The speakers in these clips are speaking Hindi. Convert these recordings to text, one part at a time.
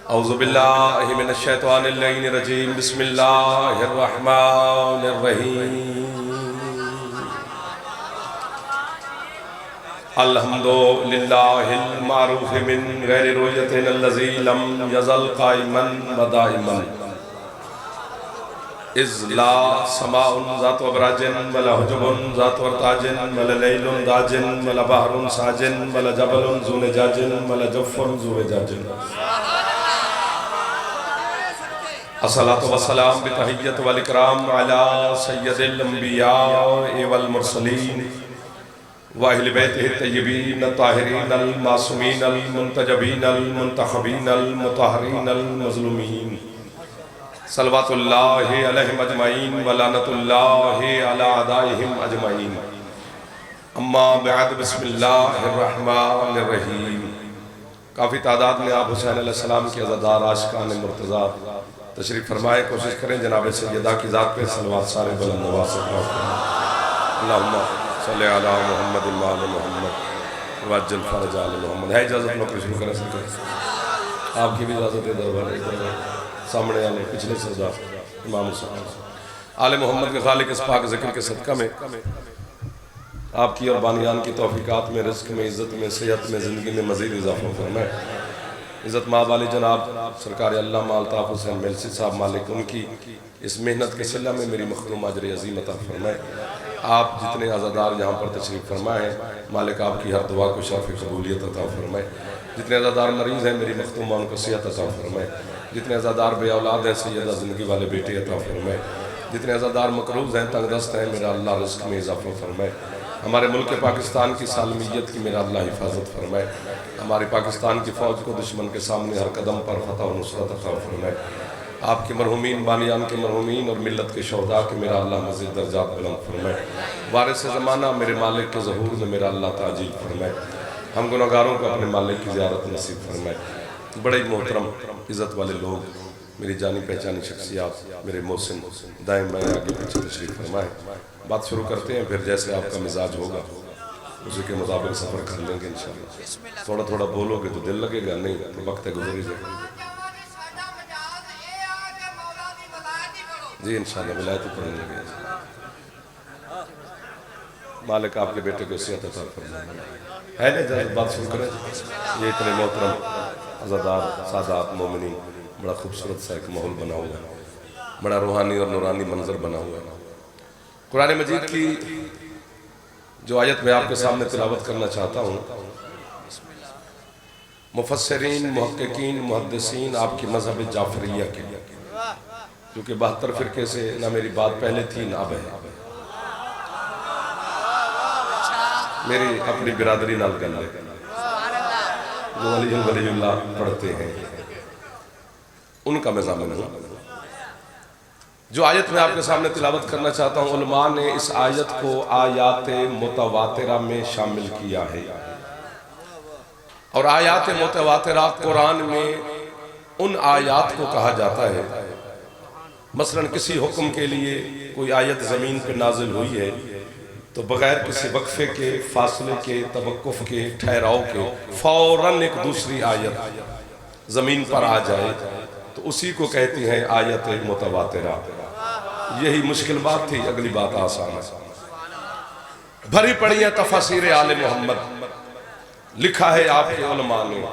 औज़ुबिल्लाहि मिनश्शैतानिर्रजीम बिस्मिल्लाहिर्रहमानिर्रहीम। अल्हम्दुलिल्लाहिल मारूफ़ि मिन गैरि रुयतिन अल्लज़ी लम यज़ल क़ाइमन व दाइमन इज़ ला समाउन ज़ातु अबराजिन वला हुजुबुन ज़ातु अर्ताजिन वला लैलुन दाजिन वला बहरुन साजिन वला जबलुन ज़ू निजाजिन वला जफ़्फ़ुन ज़ू विजाजिन। अस्सलातु वस्सलाम बितहिय्यत वल इकराम अला सय्यदिल अंबिया वल मुरसलीन व अहले बैतिहि तय्यबीन ताहिरीन अल मासूमीन अल मुंतजबीन अल मुंतखबीन अल मुतहहरीन अल मज़लूमीन सल्लवातुल्लाहि अलैहिम अजमईन व लानतुल्लाहि अला अदाइहिम अजमईन। अम्मा बअद बिस्मिल्लाहिर रहमानिर रहीम। काफ़ी तादाद में आप हुसैन अलैहिस्सलाम के अज़ादार आशिकान मुर्तज़ा तशरीफ़ फरमाए। कोशिश करें जनाब सैयदा की ज़ात पे सलवात सारे बुलंद नवाज़ से अल्लाहुम्मा सल्लि अला मुहम्मद व आलि मुहम्मद वअज्जिल फ़रज आलि मुहम्मद। है इजाज़त लोग शुरू करें सर आपकी भी इजाज़त है। दरबार सामने आने पिछले सरदार इमाम हुसैन आले मोहम्मद के खालिक इस पाक ज़िक्र के सदका में आपकी और बानियान की तौफ़ीक़ात में, रिज़्क़ में, इज़्ज़त में, सेहत में, ज़िंदगी में मज़ीद इज़ाफ़ा फरमाए। इज़्ज़त माब वाली जनाब सरकार अल्लामा अल्ताफ़ हुसैन मेलसी साहब मालिक उनकी इस मेहनत के सिला में मेरी मखरूम अजर अज़ीम अता फरमाए। आप जितने अज़ादार यहाँ पर तशरीफ़ फरमाए हैं मालिक आपकी हर दुआ को शर्फ़ कबूलियत अता फरमाए। जितने अज़ादार मरीज़ हैं मेरी मखतूमा उनको सेहत अता फरमाए। जितने अज़ादार बे औलाद हैं सैयदा ज़िंदगी वाले बेटे अता फरमाए। जितने अज़ादार मकरूज़ हैं तंगदस्त हैं मेरा अल्लाह रिज़्क़ में इज़ाफ़ा फरमाए। हमारे मुल्क पाकिस्तान की सालमियत की मेरा अल्लाह हिफाजत फरमाए। हमारे पाकिस्तान की फ़ौज को दुश्मन के सामने हर कदम पर फ़तह और नुसरत अता फरमाए। आपके मरहूमीन बानियान के मरहूमीन और मिल्लत के शोहदा के मेरा अल्लाह मज़ीद दर्जात बुलंद फरमाए। वारिस ज़माना मेरे मालिक के ज़हूर में मेरा अल्लाह ताजील फरमाए। हम गुनहगारों को अपने मालिक की ज़ियारत नसीब फरमाए। बड़े मोहतरम इज़्ज़त वाले लोग, मेरी जानी पहचानी शख्सियात, मेरे मोहसिन दाएं बाएं आगे पीछे तशरीफ़ फरमाएँ। बात शुरू करते हैं, फिर जैसे आपका मिजाज होगा उसी के मुताबिक सफ़र कर लेंगे इंशाअल्लाह। थोड़ा थोड़ा बोलोगे तो दिल लगेगा, नहीं तो वक्त गुजर ही जाएगा। जी इंशाअल्लाह विलायत पढ़ने लगे। मालिक आपके बेटे को सेहत अता फरमाए। है ना जब बात शुरू करें। ये इतने मोहतरम अज़ादार सादात मोमिनीन, बड़ा खूबसूरत सा एक माहौल बना हुआ है, बड़ा रूहानी और नूरानी मंजर बना हुआ है। कुरान मजीद की जो आयत मैं आपके सामने तिलावत करना चाहता हूँ, मुफस्सिरीन, मुहक्किकीन, मुहद्दिसीन आपकी मज़हब जाफरिया की, क्योंकि 72 फ़िरके से ना मेरी बात पहले थी ना अब है। मेरी अपनी बिरादरी नाल गल है जो वलीउल्लाह पढ़ते हैं उनका मैं ज़ामिन हूँ। जो आयत मैं आपके सामने तिलावत करना चाहता हूँ, उलमा ने इस आयत को आयात मुतवातिरा में शामिल किया है। और आयात मुतवातिरा कुरान में उन आयात को कहा जाता है, मसलन किसी हुक्म के लिए कोई आयत ज़मीन पर नाजिल हुई है तो बग़ैर किसी वक्फे के, फासले के, तवक्कुफ़ के, ठहराव के फ़ौरन एक दूसरी आयत ज़मीन पर आ जाए तो उसी को कहती हैं आयत मुतवातिरा। यही मुश्किल बात थी, अगली बात आसान है। भरी पड़ी है तफसीर आले मोहम्मद। लिखा है आपके उलमा ने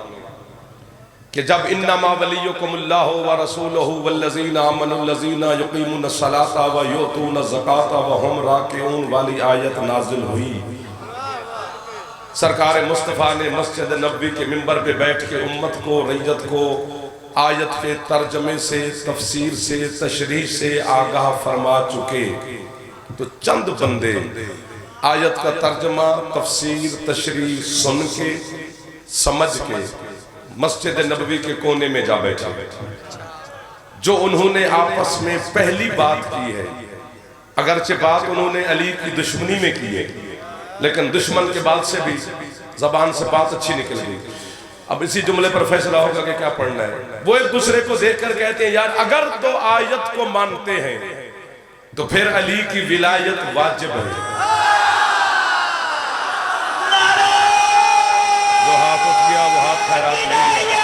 कि जब इन्नमा वलियुकुमुल्लाहु व रसूलुहु वल्लज़ीना आमनुल्लज़ीना युक़ीमुनस्सलाता व युतूनज़्ज़काता व हुम राकिऊन वाली आयत नाजिल हुई, सरकार मुस्तफ़ा ने मस्जिद नबवी के मिंबर पे बैठ के उम्मत को, रैयत को आयत के तर्जमे से, तफसीर से, तशरीह से आगाह फरमा चुके। तो चंद बंदे आयत का तर्जमा, तफसीर, तशरीह सुन के, समझ के मस्जिद नबवी के कोने में जा बैठा। जो उन्होंने आपस में पहली बात की है, अगरचे बात उन्होंने अली की दुश्मनी में की है, लेकिन दुश्मन के बाद से भी जबान से बात अच्छी निकल गई। अब इसी जुमले पर फैसला होगा कि क्या पढ़ना है। वो एक दूसरे को देखकर कहते हैं यार अगर तो आयत को मानते हैं तो फिर अली की विलायत वाजिब है। जो हाथ उठ गया वो हाथ खैरात नहीं दिया।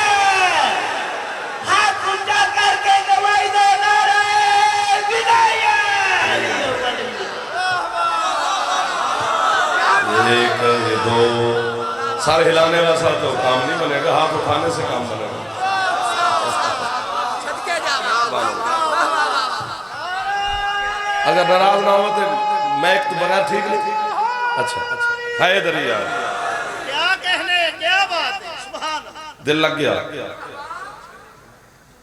सर हिलाने वाला तो काम नहीं बनेगा, हाथ उठाने से काम बनेगा। अगर नाराज ना हो तो मैं तो बना ठीक नहीं। अच्छा है इधर यार, क्या कहने, क्या बात है, सुभान अल्लाह। दिल लग गया,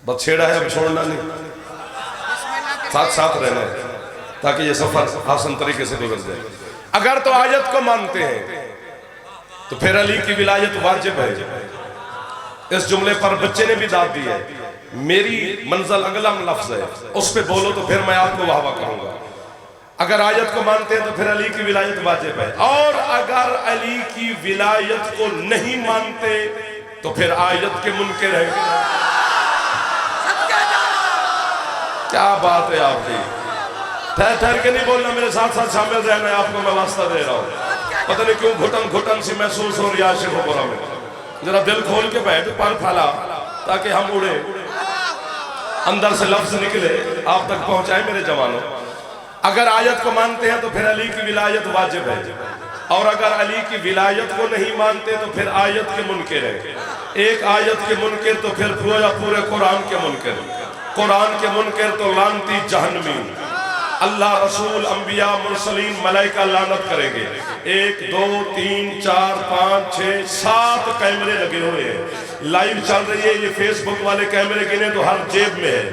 बस छेड़ा है, अब छोड़ना नहीं, साथ साथ रहना है ताकि ये सफर आसान तरीके से गुजर जाए। अगर तो आयत को मानते हैं तो फिर अली की विलायत वाजिब है। इस जुमले पर बच्चे ने भी दाद दी है, मेरी मंजिल अगला लफ्ज है, उस पे बोलो तो फिर मैं आपको वाहवा करूंगा। अगर आयत को मानते हैं तो फिर अली की विलायत वाजिब है, और अगर अली की विलायत को नहीं मानते तो फिर आयत के मुनकिर है। क्या बात है आपकी, ठहर ठहर के नहीं बोलना, मेरे साथ साथ शामिल रहना, आपको मैं वास्ता दे रहा हूँ। पता नहीं क्यों घुटन घुटन सी महसूस हो रही है आशिक होरा में। जरा दिल खोल के बैठ, पर फैला ताकि हम उड़े, अंदर से लफ्ज निकले, आप तक पहुंचाए मेरे जवानों। अगर आयत को मानते हैं तो फिर अली की विलायत वाजिब है, और अगर अली की विलायत को नहीं मानते तो फिर आयत के मुनकिर है। एक आयत के मुनकिर तो फिर पूरे कुरान के मुनकिर, कुरान के मुनकिर तो लानती जहन्नमी। अल्लाह रसूल अंबिया मुरसलीन मलाइका लानत करेंगे। 1 2 3 4 5 6 7 कैमरे लगे हुए हैं, लाइव चल रही है। ये फेसबुक वाले कैमरे गिने तो हर जेब में है।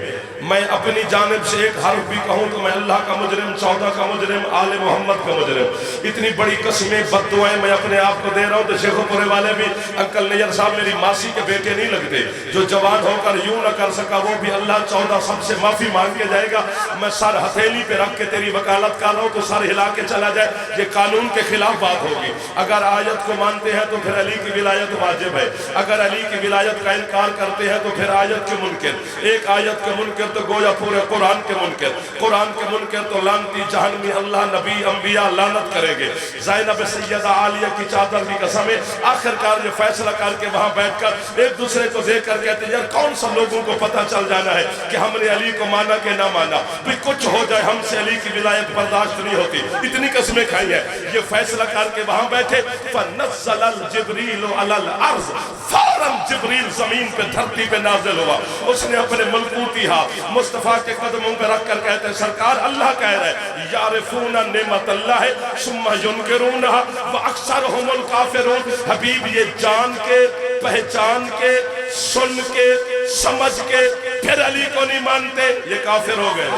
मैं अपनी जानिब से एक हर्फ भी कहूँ तो मैं अल्लाह का मुजरिम, 14 का मुजरिम, आले मोहम्मद का मुजरिम। इतनी बड़ी कसमें बद्दुआएं मैं अपने आप को दे रहा हूँ। तो शेखोपुरे वाले भी अंकल नैयर साहब मेरी मासी के बेटे नहीं लगते, जो जवान होकर यूं न कर सका वो भी अल्लाह 14 सबसे माफी मांग के जाएगा। मैं सर हथेली पे रख के तेरी वकालत कर रहा हूँ तो सर हिला के चला जाए, ये कानून के खिलाफ बात होगी। अगर आयत को मानते हैं तो फिर अली की विलायत वाजिब है, अगर अली की विलायत का इनकार करते हैं तो फिर आयत के मुनकिर। एक आयत के मुनकिर तो गोया पूरे कुरान के मुनकिर, कुरान के मुनकिर तो लानती जहन्नमी, अल्लाह नबी अंबिया लानत करेंगे। ज़ैनब सैयदा आलिया की चादर की कसम है। आखिरकार ये फैसला करके वहां बैठकर एक दूसरे को देख कर कहते हैं, यार कौन सा लोगों को पता चल जाना है कि हमने अली को माना कि ना माना, भी कुछ हो जाए हमसे अली की विलायत बर्दाश्त नहीं होती। इतनी कसमें खाई है। ये फैसला करके वहां बैठे, फनज़्ज़ल जिब्रील अलल अर्ज़, फौरन जिब्रील जमीन पे धरती पे नाजिल हुआ। उसने अपने मलकूती हाथ मुस्तफा के कदमों पे रख कर कहते हैं, सरकार अल्लाह कह रहा है यारिफूना निमतल्लाह सुम्मा युनकिरूनहा व अक्सरुहुमुल काफिरून। हबीब ये जान के, पहचान के, सुन के, समझ के फिर अली को नहीं मानते, ये काफिर हो गए।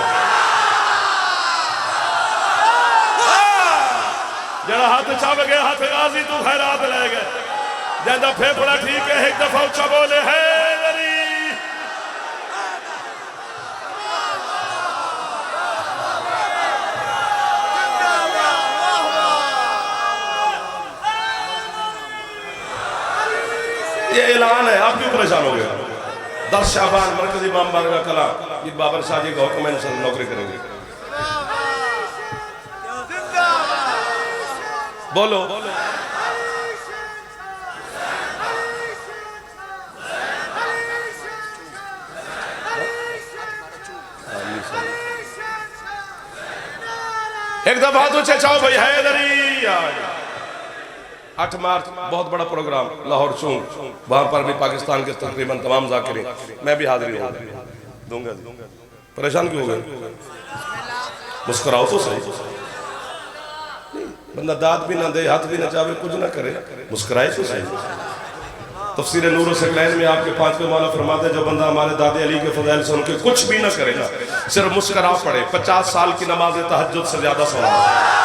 जरा हाथ चाव गए, हाथ गाजी तू खैरात ले गए, ज्यादा फेफड़ा ठीक है, एक दफा उच्चा बोले है ये ऐलान है। आप क्यों परेशान हो गए? 10 शाबान मरकजी इमाम बारगाह कला ये बाबर शाह जी का हुक्म है, इंशाअल्लाह नौकरी करेंगे। बोलो एक दफा तो चाचाओ भाई हैदरी। 8 मार्च बहुत बड़ा प्रोग्राम लाहौर चूंग, वहां पर भी पाकिस्तान के तकरीबन तमाम जाकिरीन, मैं भी हाजिरी दूंगा। परेशान क्यों हो गए? मुस्कुराओ तो सही। बंदा दाद भी ना दे, हाथ भी ना चावे, कुछ ना करे, मुस्कुराए तो सही। तफसीर नूर सकलैन में आपके 5वें मौला फरमाते हैं, जो बंदा हमारे दादे अली के फज़ाइल सुन के कुछ भी ना करेगा, सिर्फ मुस्कुरा पड़े, 50 साल की नमाज तहज्जुद से ज्यादा सवाब।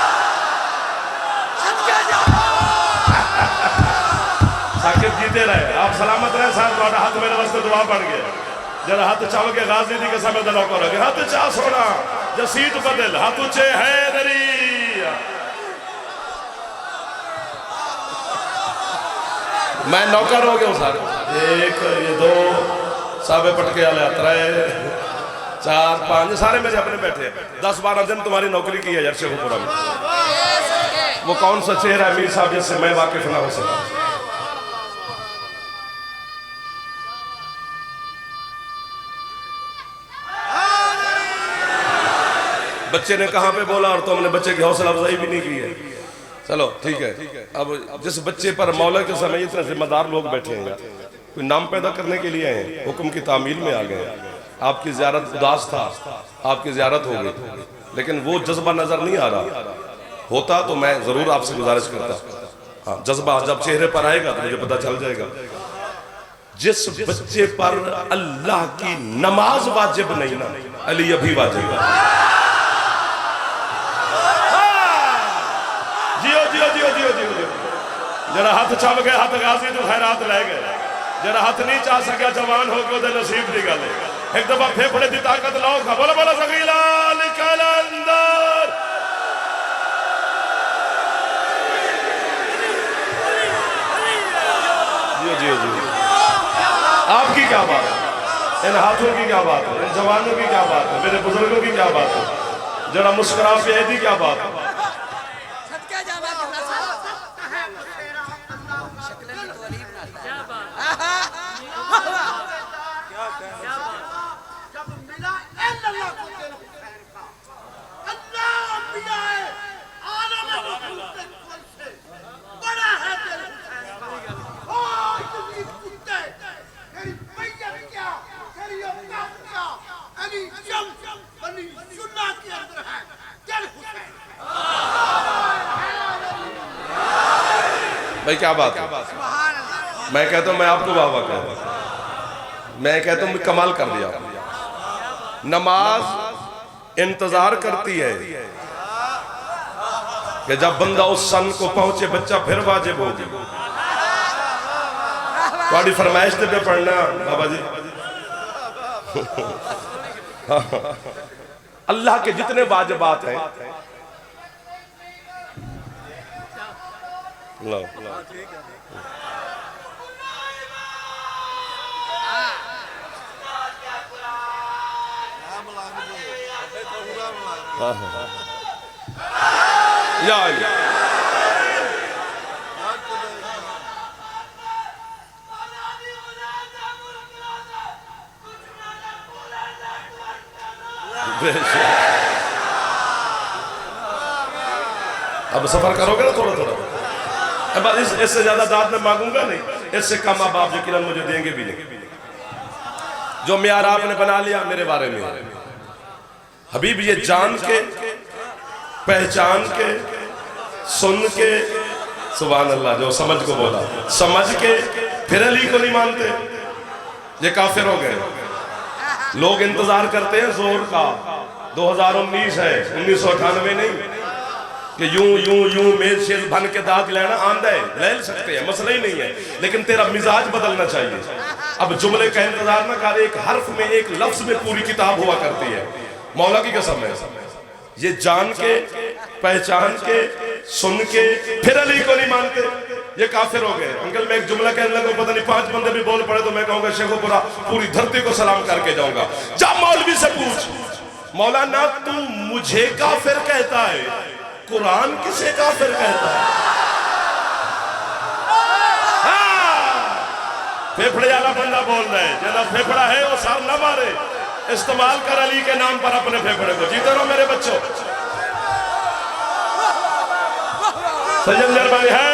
साकिब जीते रहे, आप सलामत रहे, साहब हाथ मेरे वास्ते दुआ बन गया। जरा हाथ चाव के गाजी दी के समय दला करो, हाथ चा सोना जो सीट बदल, हाथ ऊंचे हैदरी। मैं नौकर हो गया सर, 1 ये 2 साबे पटके वाले 3 4 5 सारे मेरे अपने बैठे। 10-12 दिन तुम्हारी नौकरी की है यार शेखोपुरा में। वो कौन सा चेहरा है मीर साहब जिससे मैं वाकिफ ना हो सका? बच्चे ने कहां पे बोला और तुमने बच्चे की हौसला अफजाई भी नहीं की है। चलो ठीक है। अब जिस बच्चे पर मौला के समय इतने जिम्मेदार लोग बैठे हैं, कोई नाम पैदा करने के लिए आए हैं, हुक्म की तामील में आ गए। आपकी ज़ियारत उदास था, आपकी ज़ियारत हो गई, लेकिन वो जज्बा नजर नहीं आ रहा। होता तो मैं जरूर आपसे गुजारिश करता। हाँ, जज्बा जब चेहरे पर आएगा तो मुझे पता चल जाएगा। जिस बच्चे पर अल्लाह की नमाज वाजिब नहीं ना, अली अभी वाजिब है। जियो जियो जियो जियो जियो जियो। जरा हाथ छप गए, हाथ गाजी तो खैरात लै गए। जरा हाथ नहीं चाह सका जवान हो के नसीब की गल। एक दफा फेफड़े की ताकत लाओ, बोलो बोलो सकीला निकल अंदर। जियो जियो जियो। आपकी क्या बात है, इन हाथों की क्या बात है, इन जवानों की क्या बात है, मेरे बुजुर्गों की क्या बात है। जरा मुस्कुरा पे ऐसी क्या बात है। भाई क्या बात है। मैं कहता हूं, मैं आपको वाह वाह कहता हूं, मैं कहता हूं कमाल कर दिया। नमाज इंतजार करती है कि जब बंदा उस सन को पहुंचे, बच्चा फिर वाजिब होगी। थोड़ी फरमाइश पे पढ़ना बाबा जी। अल्लाह के जितने वाजिबात हैं, लो या अब सफर करोगे ना थोड़ा थोड़ा। अब इससे ज्यादा दाद मैं मांगूंगा नहीं, इससे कम अब आप यकीनन मुझे देंगे भी नहीं। जो म्यार आपने बना लिया मेरे बारे में, हबीब ये जान के, पहचान के, सुन के, सुभान अल्लाह, जो समझ को बोला, समझ के फिर अली को नहीं मानते, ये काफिर हो गए। लोग इंतजार करते हैं जोर का। 2019 है, 1998 नहीं कि यूं यूं यूं मेज शेज बन के दाद लेना आंदा है, ले सकते हैं, मसला ही नहीं है, लेकिन तेरा मिजाज बदलना चाहिए। अब जुमले का इंतजार ना कर, एक हर्फ में, एक लफ्ज में पूरी किताब हुआ करती है। मौला की कसम है, ये जान के, पहचान के, सुन के फिर अली को नहीं मानते, ये काफिर हो गए। अंकल मैं एक जुमला कहने लगा, पता नहीं 5 बंदे भी बोल पड़े तो मैं कहूंगा शेखोपुरा पूरी धरती को सलाम करके जाऊंगा। जा मौलवी से पूछ, मौलाना तू मुझे काफिर कहता है, कुरान किसे काफिर कहता है? फेफड़े वाला बंदा बोल रहे हैं, जना फेफड़ा है वो सर न मारे, इस्तेमाल कर अली के नाम पर अपने फेफड़े को। जीते रहो मेरे बच्चों। सजन भाई है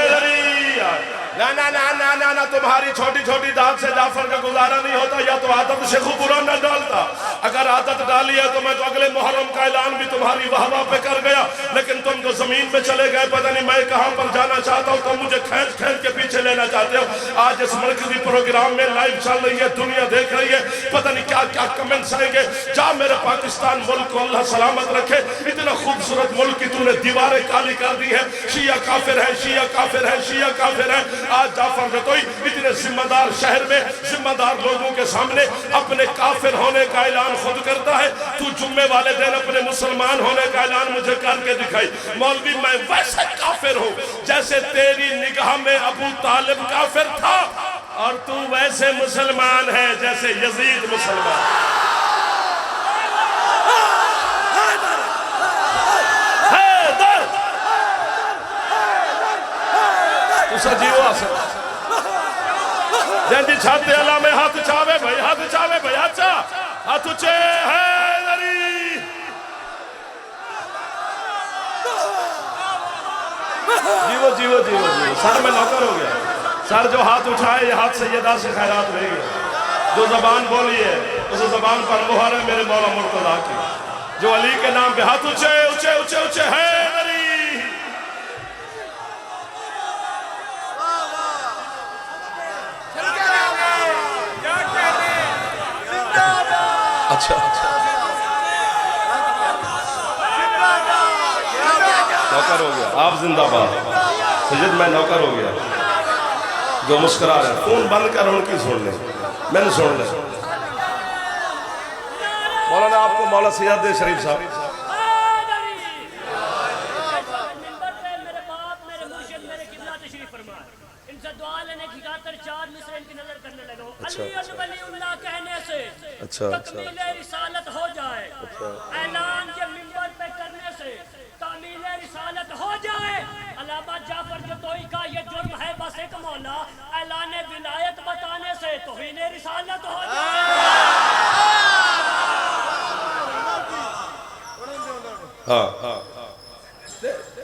ना ना ना ना ना ना, तुम्हारी छोटी छोटी दाद से जाफर का गुजारा नहीं होता, या तो आदत शेखुपुरा न डालता। अगर आदत डाली है तो मैं तो अगले मुहर्रम का ऐलान भी तुम्हारी वाह वाह पे कर गया, लेकिन तुम तो जमीन पे चले गए। पता नहीं मैं कहां पर जाना चाहता हूं, तुम मुझे खींच खींच के पीछे लेना चाहते हो। आज इस मरकजी प्रोग्राम में लाइव चल रही है, दुनिया देख रही है, पता नहीं क्या क्या कमेंट्स आएंगे। जा मेरे पाकिस्तान मुल्क को अल्लाह सलामत रखे, इतना खूबसूरत मुल्क की तूने दीवारें काली कर दी है। शिया काफिर है, शिया काफिर है, शिया काफिर है। आज जाफर जतोई इतने जिम्मेदार शहर में जिम्मेदार लोगों के सामने अपने काफिर होने का ऐलान खुद करता है। तू जुम्मे वाले दिन अपने मुसलमान होने का ऐलान मुझे करके दिखाई। मौलवी मैं वैसे काफिर हूं जैसे तेरी निगाह में अबू तालिब काफिर था, और तू वैसे मुसलमान है जैसे यजीद मुसलमान। जी छाते अल्लाह में हाथ चावे भाई, हाथ चावे भाई, अच्छा हाथ उचे है। जीवो जीवो जीवो जीवो। सर में नौकर हो गया। सर जो हाथ उठाए ये हाथ सैयदा से खैरात रहेगी। जो जबान बोली है उस जबान पर मोहर है मेरे मौला मुर्तजा की। जो अली के नाम पे हाथ ऊंचे ऊंचे ऊंचे ऊंचे है अली। अच्छा नौकर हो गया आप जिंदाबाद। सैयद मैं नौकर हो गया। जो मुस्कुरा रहे फोन बंद कर उनकी सुन ले मैंने सुन ले। मौलाना आपको मौला सैयद शरीफ साहब अच्छा रिसालत हो जाए। ऐलान के मिंबर पे करने से तामील रिसालत हो जाए। अल्लामा जाफर जतोई का ये जुर्म है बस एक मौला। ऐलान विलायत बताने से तौहीन रिसालत हो जाए। हाँ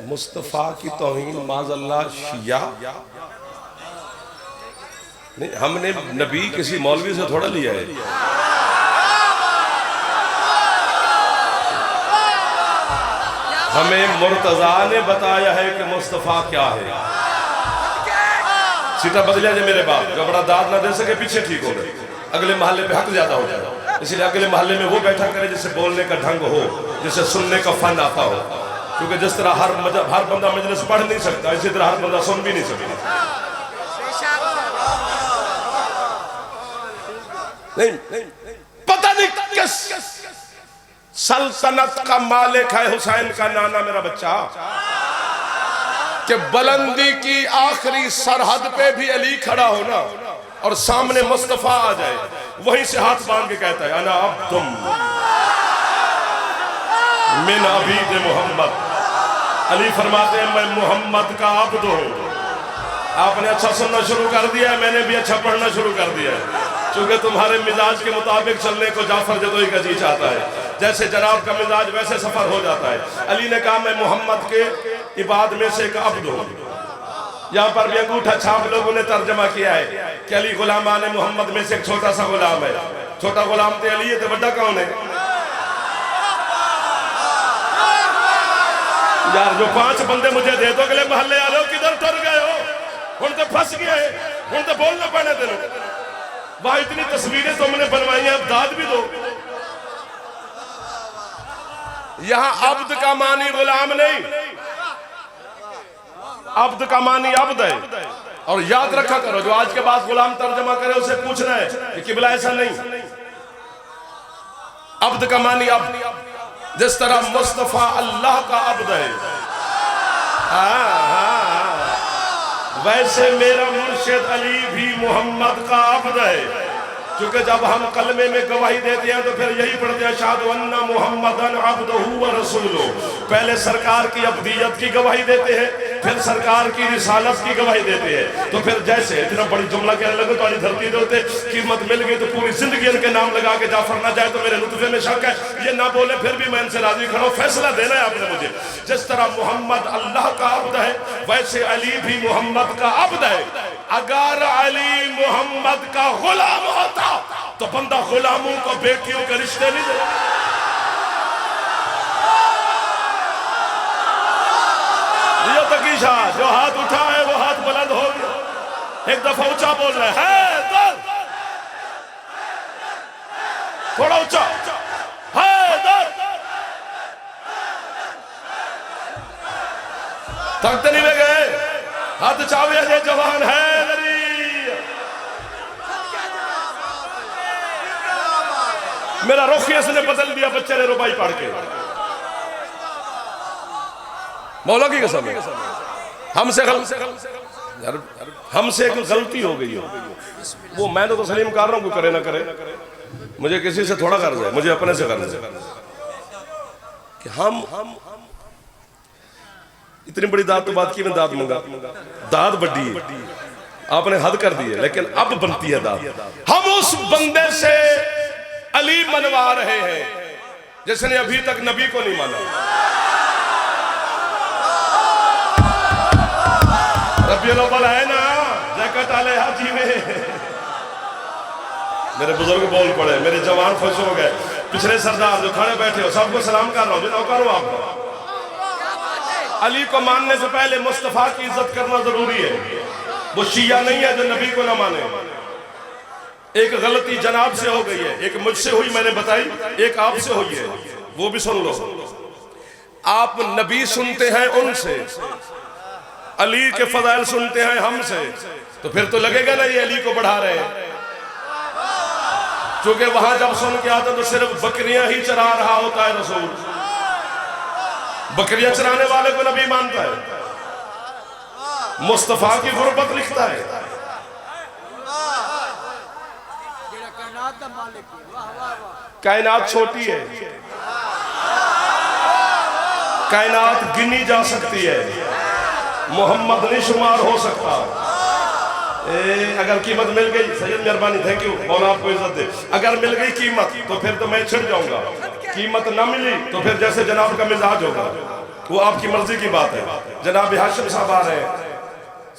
मुस्तफ़ा की तौहीन माज़अल्लाह शिया नहीं। हमने नबी किसी मौलवी से थोड़ा लिया है। हमें मुर्तजा ने बताया है कि मुस्तफ़ा क्या है। सीटा बदलिया जे मेरे बाप जो बड़ा दाद ना दे सके पीछे ठीक हो गए। अगले मोहल्ले पे हक ज्यादा हो जाए इसलिए अगले मोहल्ले में वो बैठा करे जिससे बोलने का ढंग हो जिससे सुनने का फन आता हो। क्योंकि जिस तरह हर बंदा मजलिस पढ़ नहीं सकता इसी तरह हर बंदा सुन भी नहीं सकता। नहीं पता नहीं किस सल्तनत का मालिक है हुसैन का नाना मेरा बच्चा कि बुलंदी की आखिरी सरहद पे भी अली खड़ा हो ना और सामने मुस्तफा आ जाए वहीं से हाथ बांध के कहता है अना अब तुम मिन अबीद मोहम्मद। अली फरमाते हैं मैं मोहम्मद का अब्द हूं। आपने अच्छा सुनना शुरू कर दिया मैंने भी अच्छा पढ़ना शुरू कर दिया क्योंकि तुम्हारे मिजाज के मुताबिक चलने को जाफर जदोई का जी चाहता है। जैसे जनाब का मिजाज वैसे सफर हो जाता है। अली ने कहा मैं मोहम्मद के इबाद में से एक अब्द हूं। यहाँ पर भी अंगूठा छाप लोगों ने तर्जमा किया है कि अली गुलाम आने मोहम्मद में से एक छोटा सा गुलाम है। छोटा गुलाम तो अली है तो बड़ा कौन है यार। जो 5 बंदे मुझे दे दो अगले मोहल्ले आ लो किधर तर गए हो हम तो फंस गए हम तो बोलना पड़े तेरे वहां इतनी तस्वीरें तुमने बनवाई हैं अब दाद भी दो। यहां अब्द का मानी गुलाम नहीं अब्द का मानी अब्द है। और याद रखा करो जो आज के बाद गुलाम तर्जमा करे उसे पूछना है कि किबला ऐसा नहीं। अब्द का मानी अब्द जिस तरह मुस्तफा अल्लाह का अब्द है वैसे मेरा मुर्शिद अली भी मोहम्मद का अब्द है। क्योंकि जब हम कलमे में गवाही देते हैं तो फिर यही पढ़ते हैं अशहदु अन्ना मुहम्मदन अब्दुहु व रसूलुहु। पहले सरकार की अब्दियत की गवाही देते हैं फिर सरकार की रिसालत की गवाही देते हैं। तो फिर जैसे इतना बड़ी जुमला कहने लगे तो धरती देते कीमत मिल गई तो पूरी जिंदगी इनके नाम लगा के जाफर ना जाए तो मेरे लुत्फे में शक है। ये ना बोले फिर भी मैं इनसे राजी खड़ा हूं। फैसला देना है आपने मुझे। जिस तरह मोहम्मद अल्लाह का अब्द है वैसे अली भी मोहम्मद का अब्द है। अगर अली मोहम्मद का गुलाम होता तो बंदा गुलामों को बेटियों के रिश्ते नहीं देता। जो हाथ उठा है वो हाथ बुलंद हो गया। एक दफा ऊंचा बोल रहे हैं थोड़ा ऊंचा थकते नहीं में गए हाथ चावे ये जवान है मेरा रुख इसने बदल दिया बच्चे ने रुबाई पढ़ के। मौला की कसम हमसे एक गलती हो गई हो वो मैं तो तस्लीम कर रहा हूं कोई करे ना करे मुझे किसी से थोड़ा कर जाए मुझे अपने से करना है कि हम इतनी बड़ी दाद तो बात की मैं दाद मंगा दाद बड़ी है आपने हद कर दी है लेकिन अब बनती है दाद। हम उस बंदे से अली मनवा रहे हैं जिसने अभी तक नबी को नहीं माना। रबियुल अव्वल है ना, जैकेट वाले हाजी में। मेरे बुजुर्ग बोल पड़े, मेरे जवान खुश हो गए। पिछले सरदार जो खड़े बैठे हो सबको सलाम कर रहा हूँ, जो नौकर हो आपको। अली को मानने से पहले मुस्तफा की इज्जत करना जरूरी है। वो शिया नहीं है जो नबी को ना माने। एक गलती जनाब से हो गई है, एक मुझसे हुई मैंने बताई, एक आपसे हुई है, वो भी सुन लो। आप नबी सुनते हैं उनसे, अली के फजाइल सुनते हैं हमसे, तो फिर तो लगेगा ना ये अली को बढ़ा रहे हैं। क्योंकि वहां जब सुन के आता तो सिर्फ बकरियां ही चरा रहा होता है रसूल। बकरियां चराने वाले को नबी मानता है, मुस्तफा की गुर्बत लिखता है। कायनात छोटी है, कायनात गिनी जा सकती है, मोहम्मद नहीं शुमार हो सकता। अगर कीमत मिल गई, सैयद मेहरबानी, थैंक यू, मौला आपको इज्जत दे। अगर मिल गई कीमत तो फिर तो मैं छिड़ जाऊंगा, कीमत ना मिली तो फिर जैसे जनाब का मिजाज होगा वो आपकी मर्जी की बात है। जनाब हाशिम साहब आ रहे हैं,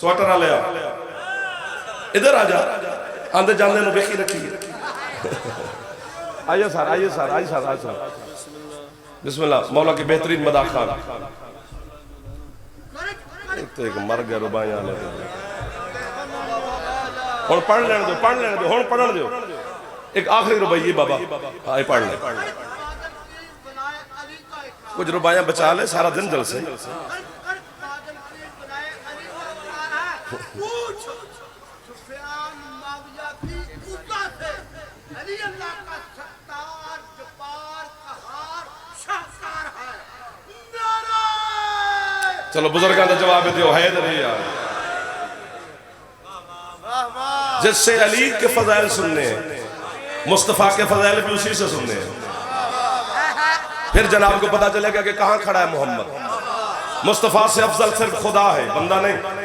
स्वेटर आ लिया, इधर आ जा, आंदे जाने नु बेखी रखी। आइए सर, आइए सर, आइए सर, आइए सर। बिस्मिल्लाह, मौला की बेहतरीन मदा खान। तो एक मर गया रुबाइयां ले, और पढ़ लेने दो, पढ़ लेने दो, और पढ़ने दो। एक आखिरी रुबाइये बाबा, आए पढ़ ले, कुछ रुबाइयां बचा ले, सारा दिन जलसे। चलो बुजुर्गों का जवाब दो, हैदर यार। जिससे अली के फजाइल सुनने हैं, मुस्तफा के फजाइल भी उसी से सुनने हैं। फिर जनाब को पता चलेगा कि कहां खड़ा है मोहम्मद। मुस्तफा से अफजल सिर्फ खुदा है, बंदा नहीं।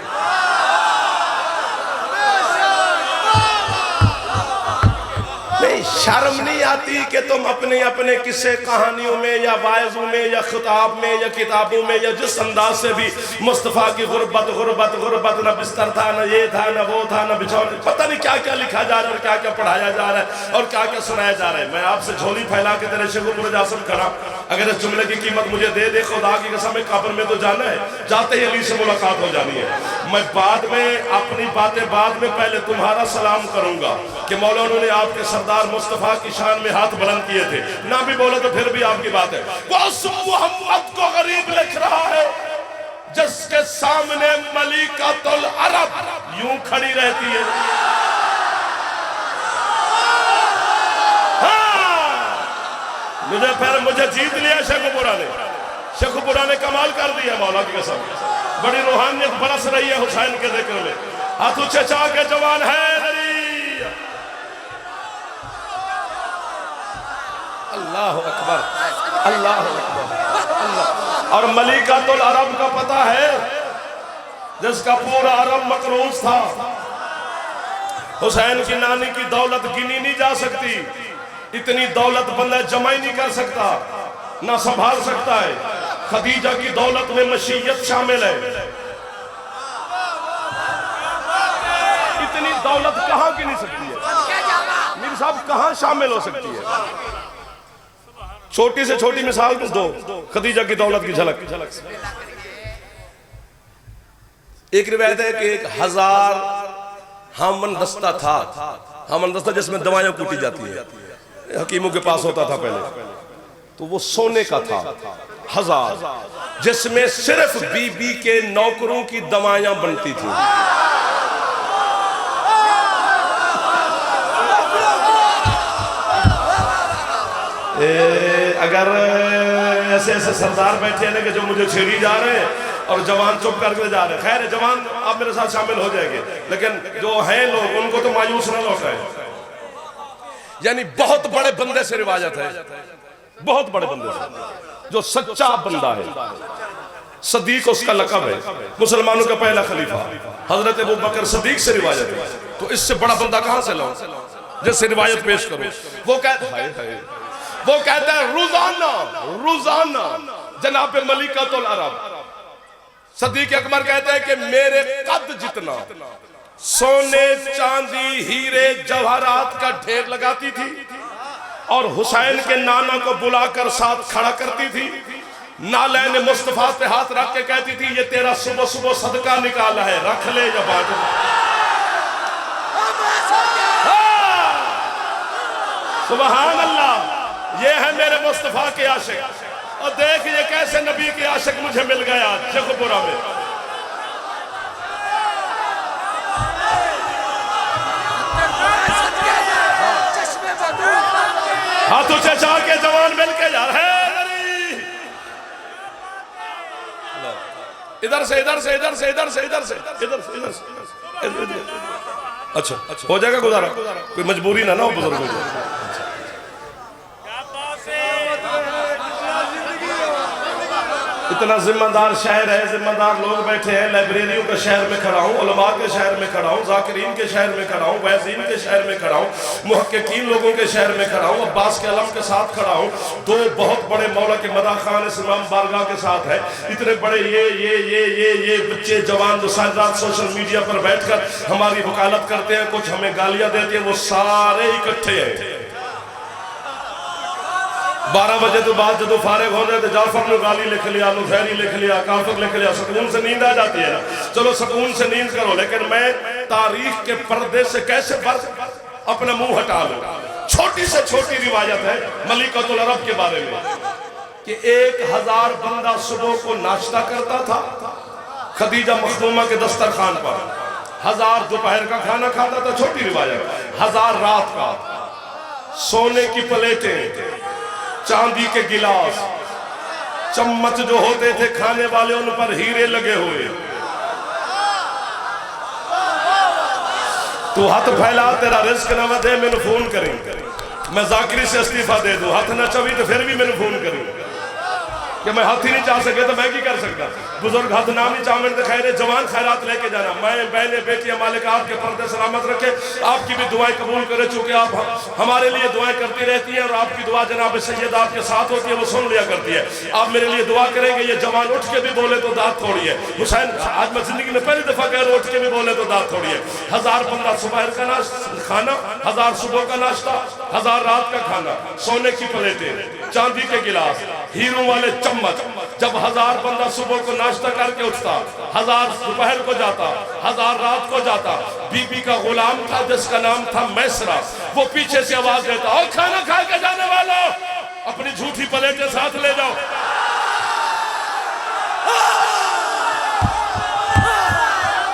शर्म नहीं आती कि तुम अपने अपने किस्से कहानियों में या वायजों में या खिताब में या किताबों में या जिस अंदाज से भी मुस्तफ़ा की गुर्बत गुर्बत गुर्बत, न बिस्तर था, न ये था, न वो था, न बिछौने, पता नहीं क्या क्या लिखा जा रहा है और क्या क्या पढ़ाया जा रहा है और क्या क्या सुनाया जा रहा है। मैं आपसे झोली फैला के तेरे शेखुपुर जासम खड़ा, अगर इस जुमले की कीमत मुझे दे दे, खुदा की कसम, कब्र में तो जाना है, जाते ही अली से मुलाकात हो जानी है। मैं बाद में अपनी बातें बाद में, पहले तुम्हारा सलाम करूंगा कि मौला उन्होंने आपके सरदार मुस्तफा की शान में हाथ बुलंद किए थे। ना भी बोला तो फिर भी आपकी बात है। वो मोहम्मद को गरीब लिख रहा है जिसके सामने मलिकातुल अरब यूं खड़ी रहती है। मुझे जीत लिया शेखुपुरा ने। शेखुपुरा ने कमाल कर दिया, मौला की कसम, बड़ी रूहानियत बरस रही है हुसैन के जिक्र में। हाथ ऊंचे चाह के जवान है अल्लाह अकबर, अल्लाह अकबर, अल्लाह। और मलिकातुल अरब का पता है, जिसका पूरा अरब मकरूज था। हुसैन की नानी की दौलत गिनी नहीं जा सकती, इतनी दौलत बंदा जमा ही नहीं कर सकता, ना संभाल सकता है। खदीजा की दौलत में मशीयत शामिल है। इतनी दौलत कहां गिनी सकती है मीर साहब, कहां शामिल हो सकती है? छोटी से छोटी मिसाल दो, खदीजा की दौलत की झलक। एक रिवायत है कि 1000 हामन दस्ता था, हामन दस्ता जिसमें दवाइयां कूटी जाती है, हकीमों के पास होता था पहले, तो वो सोने का था 1000, जिसमें सिर्फ बीबी के नौकरों की दवाइयां बनती थी। अगर ऐसे ऐसे सरदार बैठे हैं कि जो मुझे छेड़ी जा रहे हैं और जवान चुप करके जा रहे हैं, खैर जवान आप मेरे साथ शामिल हो जाएंगे, लेकिन जो हैं लोग उनको तो मायूस ना लौटाए। यानी बहुत बड़े बंदे से रिवायत है, बहुत बड़े बंदे से, जो सच्चा बंदा है, सदीक उसका लक़ब है, मुसलमानों का पहला खलीफा हजरत अबू बकर सदीक से रिवायत है। तो इससे बड़ा बंदा कहां से लाऊं जिससे रिवायत पेश करूं? वो कहता है रोजाना रोजाना जनाब मलिकातुल अरब सदीक अकबर कहते हैं कि मेरे कद जितना सोने चांदी हीरे जवाहरात का ढेर लगाती थी और हुसैन के नाना को बुलाकर साथ खड़ा करती थी। नालैन मुस्तफा पे हाथ रख के कहती थी ये तेरा सुबह सुबह सदका निकाला है, रख ले या बांट। सुभान अल्लाह, ये है मेरे मुस्तफा के आशिक। और देख ये कैसे नबी के आशिक मुझे मिल गया जगपुरा में। हाथ ऊंचे चाह के जवान मिल के जा रहे हैं। इधर से इधर से इधर से इधर से इधर से इधर से इधर से। अच्छा हो जाएगा गुजारा, कोई मजबूरी ना हो बुजुर्गों को। इतना जिम्मेदार शहर है, जिम्मेदार लोग बैठे हैं। लाइब्रेरियों के शहर में खड़ा हूँ, उलमा के शहर में खड़ा हूँ, जाकिरीन के शहर में खड़ा हूँ, वैज़ीन के शहर में खड़ा हूँ, मुहक्किकीन लोगों के शहर में खड़ा हूँ, अब्बास के अलम के साथ खड़ा हूँ। दो बहुत बड़े मौला के मदा खान इस्लाम बारगाह के साथ है। इतने बड़े ये बच्चे जवान जो सारी रात सोशल मीडिया पर बैठकर हमारी वकालत करते हैं, कुछ हमें गालियां देते हैं, वो सारे इकट्ठे हैं। 12 बजे तो बाद जो फारिग हो जाए तो जाफर ने गाली लिख लिया, नुफैरी लिख लिया, काफिर लिख लिया, सुकून से नींद आ जाती है ना। चलो सुकून से नींद करो, लेकिन मैं तारीख के पर्दे से कैसे अपना मुंह हटा लूं। छोटी से छोटी रिवायत है मलिकतुल अरब के बारे में कि 1000 बंदा सुबह को नाश्ता करता था खदीजा मखदूमा के दस्तरखान पर, 1000 दोपहर का खाना खाता था, छोटी रिवायत, 1000 रात का, सोने की प्लेटें, चांदी के गिलास, चम्मच जो होते थे खाने वाले उन पर हीरे लगे हुए। तू हाथ फैला, तेरा रिस्क न दे, मैंने फोन करें, मैं जाकिरी से इस्तीफा दे दूं। हाथ न चवी तो फिर भी मैंने फोन करूं कि मैं हाथ ही नहीं चाह सके तो मैं की कर सकता। बुजुर्ग हाथ नाम ही चावल खैर जवान खैरात लेके जाना। मैं बहने बेटियां मालिक आपके पर्दे सलामत रखे, आपकी भी दुआएं कबूल करे, चूंकि आप हमारे लिए दुआएं करती रहती है और आपकी दुआ जनाब सैयद आपके साथ होती है, वो सुन लिया करती है। आप मेरे लिए दुआ करेंगे, ये जवान उठ के भी बोले तो दांत थोड़ी है। हुसैन आज मैं जिंदगी में पहली दफा कह रहा हूं, उठ के भी बोले तो दांत थोड़ी है। 1000 बंदा सुबह का खाना, 1000 सुबह का नाश्ता, 1000 रात का खाना, सोने की प्लेटें, चांदी के गिलास, हीरों वाले चम्मच। जब 1000 बंदा सुबह को नाश्ता करके उठता, 1000 दोपहर को जाता, 1000 रात को जाता, बीबी का गुलाम था जिसका नाम था मैसरा, वो पीछे से आवाज देता, और खाना खा के जाने वालों अपनी झूठी प्लेटें साथ ले जाओ।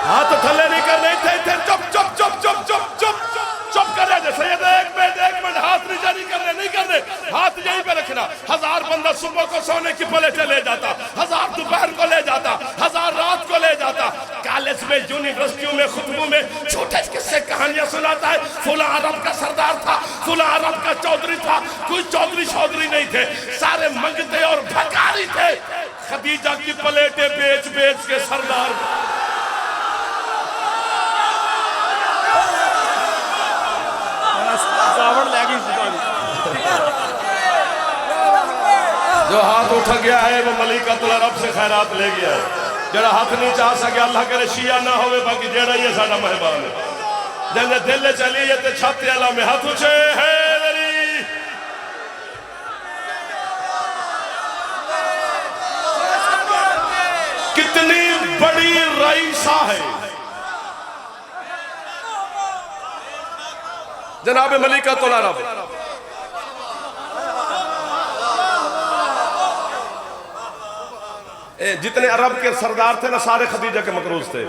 हाथ थल्ले नहीं करने थे, चुप चुप चुप चुप चुप चुप चुप कर रहे थे। एक मिनट हाथ नीचे नहीं करने, हाथ यहीं पे रखना। 1000 बंदा सुबह को सोने की प्लेटें ले जाता, 1000 दोपहर को ले जाता, 1000 रात को ले जाता। कॉलेज में, यूनिवर्सिटियों में, खुतबों में छोटे किस्से कहानियां सुनाता है। फुला अरब का सरदार था, फुला अरब का चौधरी था, कोई चौधरी नहीं थे, सारे मंगते और भकारी थे। खदीजा की प्लेटें बेच बेच के सरदार जो हाथ उठ गया है वो मलिकतुल अरब से खैरात ले गया है। जरा हाथ नहीं चाह सके, अल्लाह करे शिया ना होवे, बाकी जेड़ा ये साडा मेहमान है। जने दिल चली है ते छाती अल्लाह में हाथ उठे है। कितनी बड़ी रईसा है जनाब मलिकतुल अरब। जितने अरब के सरदार थे ना, सारे खदीजा के मकरूज थे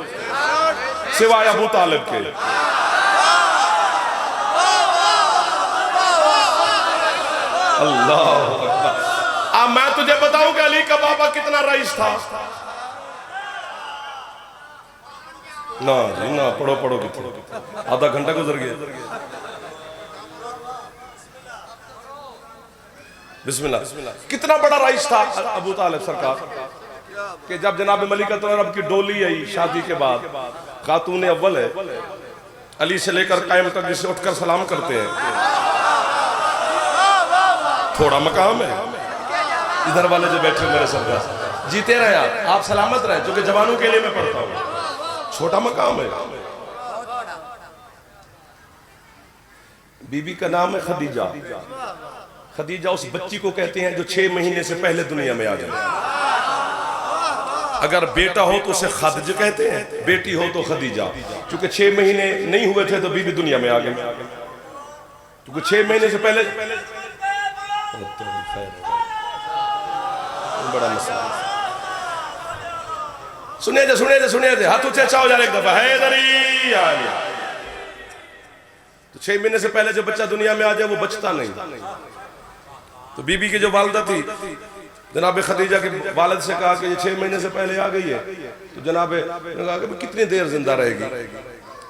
सिवाय अबू तालिब के। अल्लाह अकबर। अब मैं तुझे बताऊं कि अली का बाबा कितना रईस था। ना जी ना, पढ़ो कितना, आधा घंटा गुजर गया। बिस्मिल्लाह। कितना बड़ा रईस था अबू तालिब सरकार कि जब जनाब मलिकतुल अरब की डोली आई शादी के बाद, खातून अव्वल है, अली से लेकर कायम तक जिसे उठकर सलाम करते हैं, थोड़ा मकाम है। इधर वाले जो बैठे मेरे सरकार जीते रहे आप सलामत रहे, क्योंकि जवानों के लिए मैं पढ़ता हूँ, छोटा मकाम है। बीबी का नाम है खदीजा। खदीजा उस बच्ची को कहते हैं जो 6 महीने से पहले दुनिया में आ जाए। अगर बेटा हो तो उसे खदज कहते हैं, बेटी हो तो खदीजा। क्योंकि 6 महीने नहीं हुए थे तो बीबी दुनिया में आ गई, क्योंकि 6 महीने से पहले बड़ा मसला। सुनिए थे हाथ ऊंचे अच्छा हो जाए एक दफा हैदरी आ गया। तो 6 महीने से पहले जो बच्चा दुनिया में आ जाए वो बचता नहीं। तो बीबी की जो वालदा थी जनाब खदीजा के वालिद से कहा कि ये 6 महीने से पहले आ गई है, तो जनाब ने कहा कि कितनी देर जिंदा रहेगी,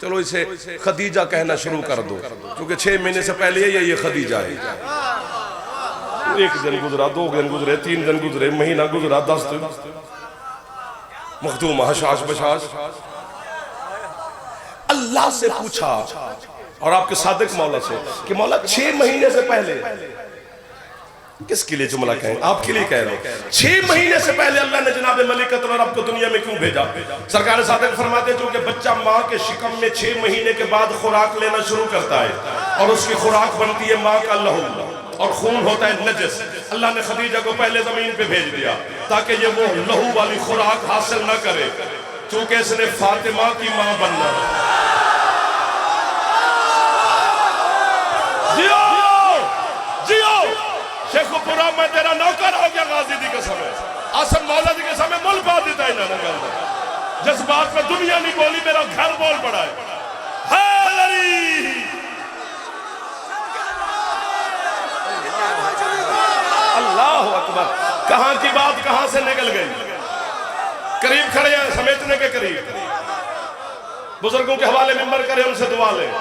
चलो इसे खदीजा कहना शुरू कर दो, क्योंकि 6 महीने से पहले ये खदीजा है। 1 दिन गुजरा, 2 दिन गुजरे, 3 दिन गुजरे, महीना गुजरा, 10 दिन। मखदूम हशाश बशाश अल्लाह से पूछा और आपके सादिक मौला से कि मौला 6 महीने से पहले, किसके लिए जुमला कहें, आपके लिए कह रहा हूं, 6 महीने से पहले अल्लाह ने जनाब मलिकतुल अरब को दुनिया में क्यों भेजा? सरकार सादिक फरमाते हैं क्योंकि बच्चा माँ के शिकम में 6 महीने के बाद खुराक लेना शुरू करता है और उसकी खुराक बनती है माँ का लहू और खून होता है नजस। अल्लाह ने खदीजा को पहले जमीन पे भेज दिया ताकि ये वो लहू वाली खुराक हासिल न करे, क्योंकि इसने फातिमा की माँ बनना। जियो जियो शेखुपुरा में तेरा नौकर हो गया, गाजी दी कसम है, आसम मौला दी कसम है, मुल्क बात देता है ना। जज्बात में दुनिया नहीं बोली, मेरा घर बोल पड़ा है। अल्लाह अकबर, कहां की बात कहां से निकल गई। करीब खड़े हैं, समेटने के करीब, बुजुर्गों के हवाले मिंबर करें, उनसे दुआ लें।